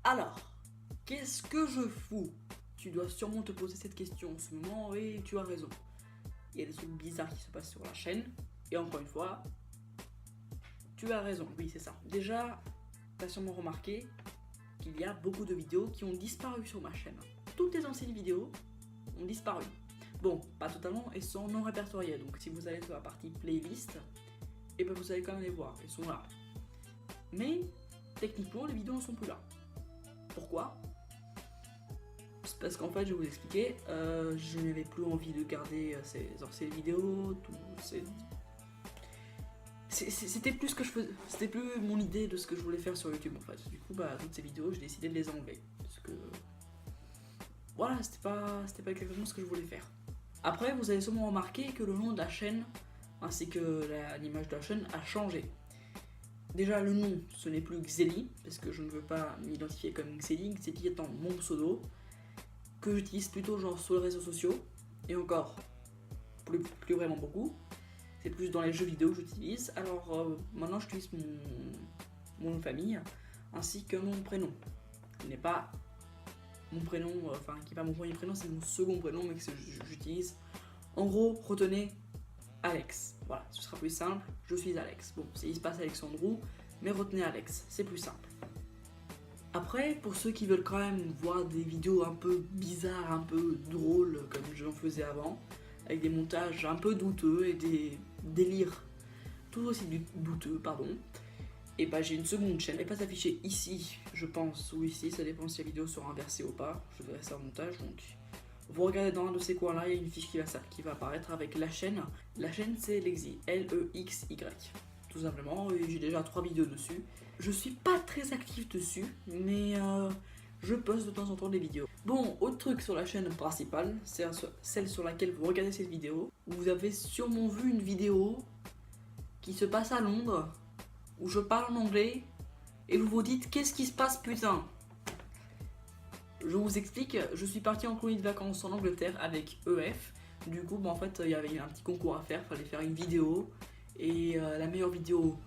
Alors, qu'est-ce que je fous? Tu dois sûrement te poser cette question en ce moment et tu as raison. Il y a des trucs bizarres qui se passent sur la chaîne et encore une fois, tu as raison, oui c'est ça. Déjà, tu as sûrement remarqué qu'il y a beaucoup de vidéos qui ont disparu sur ma chaîne. Toutes les anciennes vidéos ont disparu. Bon, pas totalement, elles sont non répertoriées, donc si vous allez sur la partie playlist, et ben vous allez quand même les voir, elles sont là. Mais techniquement, les vidéos ne sont plus là. Pourquoi? C'est parce qu'en fait, je vais vous expliquer, je n'avais plus envie de garder ces anciennes vidéos, c'était plus ce que je faisais, c'était plus mon idée de ce que je voulais faire sur YouTube en fait. Du coup, toutes ces vidéos, j'ai décidé de les enlever. Parce que, voilà, c'était pas exactement ce que je voulais faire. Après, vous avez sûrement remarqué que le nom de la chaîne, ainsi que l'image de la chaîne, a changé. Déjà, le nom, ce n'est plus Xeli, parce que je ne veux pas m'identifier comme Xeli, Xeli étant mon pseudo, que j'utilise plutôt genre sur les réseaux sociaux, et encore, plus vraiment beaucoup. C'est plus dans les jeux vidéo que j'utilise. Alors maintenant j'utilise mon nom de famille ainsi que mon prénom. Qui n'est pas mon prénom, qui n'est pas mon premier prénom, c'est mon second prénom mais que j'utilise. En gros, retenez Alex. Voilà, ce sera plus simple, je suis Alex. Bon, il se passe Alexandrou, mais retenez Alex, c'est plus simple. Après, pour ceux qui veulent quand même voir des vidéos un peu bizarres, un peu drôles comme j'en faisais avant, avec des montages un peu douteux et des délires tout aussi douteux, pardon. Et j'ai une seconde chaîne, elle va s'afficher ici, je pense, ou ici, ça dépend si la vidéo sera inversée ou pas, je verrai ça en montage, donc vous regardez dans un de ces coins là, il y a une fiche qui va apparaître avec la chaîne. La chaîne c'est Lexy, L-E-X-Y, tout simplement, et j'ai déjà 3 vidéos dessus. Je suis pas très actif dessus, mais je poste de temps en temps des vidéos. Bon, autre truc sur la chaîne principale, c'est celle sur laquelle vous regardez cette vidéo. Vous avez sûrement vu une vidéo qui se passe à Londres, où je parle en anglais, et vous vous dites qu'est-ce qui se passe putain? Je vous explique, je suis parti en colonie de vacances en Angleterre avec EF. Du coup, en fait, il y avait un petit concours à faire, il fallait faire une vidéo, et la meilleure vidéo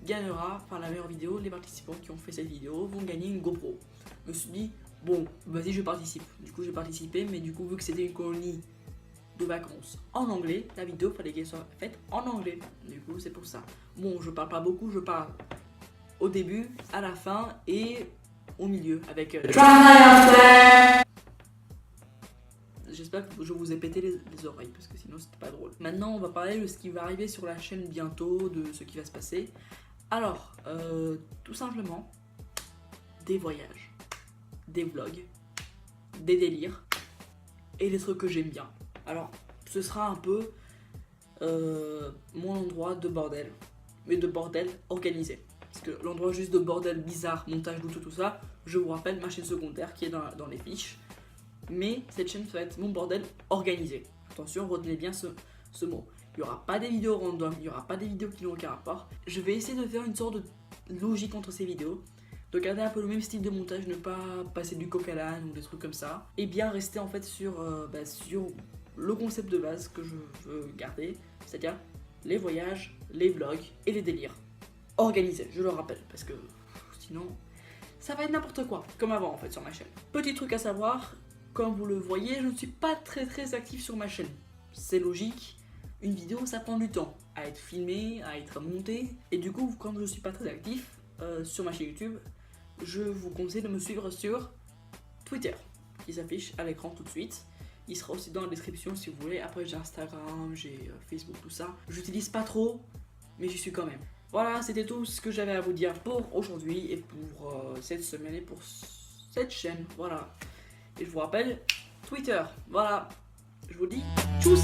gagnera, la meilleure vidéo, les participants qui ont fait cette vidéo vont gagner une GoPro. Je me suis dit, bon, vas-y, je participe. Du coup, j'ai participé, mais du coup, vu que c'était une colonie de vacances en anglais, la vidéo fallait qu'elle soit faite en anglais. Du coup, c'est pour ça. Bon, je parle pas beaucoup, je parle au début, à la fin et au milieu avec J'espère que je vous ai pété les oreilles parce que sinon c'était pas drôle. Maintenant, on va parler de ce qui va arriver sur la chaîne bientôt, de ce qui va se passer. Alors, tout simplement, des voyages, des vlogs, des délires et des trucs que j'aime bien. Alors, ce sera un peu mon endroit de bordel, mais de bordel organisé. Parce que l'endroit juste de bordel bizarre, montage, tout ça, je vous rappelle ma chaîne secondaire qui est dans les fiches. Mais cette chaîne va être mon bordel organisé. Attention, retenez bien ce mot. Il n'y aura pas des vidéos random, il n'y aura pas des vidéos qui n'ont aucun rapport. Je vais essayer de faire une sorte de logique entre ces vidéos, de garder un peu le même style de montage, ne pas passer du coq à l'âne ou des trucs comme ça, et bien rester en fait sur le concept de base que je veux garder, c'est-à-dire les voyages, les vlogs et les délires. Organisés, je le rappelle, parce que sinon ça va être n'importe quoi, comme avant en fait sur ma chaîne. Petit truc à savoir, comme vous le voyez, je ne suis pas très actif sur ma chaîne. C'est logique. Une vidéo, ça prend du temps à être filmée, à être montée. Et du coup, quand je ne suis pas très actif sur ma chaîne YouTube, je vous conseille de me suivre sur Twitter, qui s'affiche à l'écran tout de suite. Il sera aussi dans la description si vous voulez. Après, j'ai Instagram, j'ai Facebook, tout ça. J'utilise pas trop, mais j'y suis quand même. Voilà, c'était tout ce que j'avais à vous dire pour aujourd'hui et pour cette semaine et pour cette chaîne. Voilà. Et je vous rappelle, Twitter. Voilà. Je vous dis, tchuss!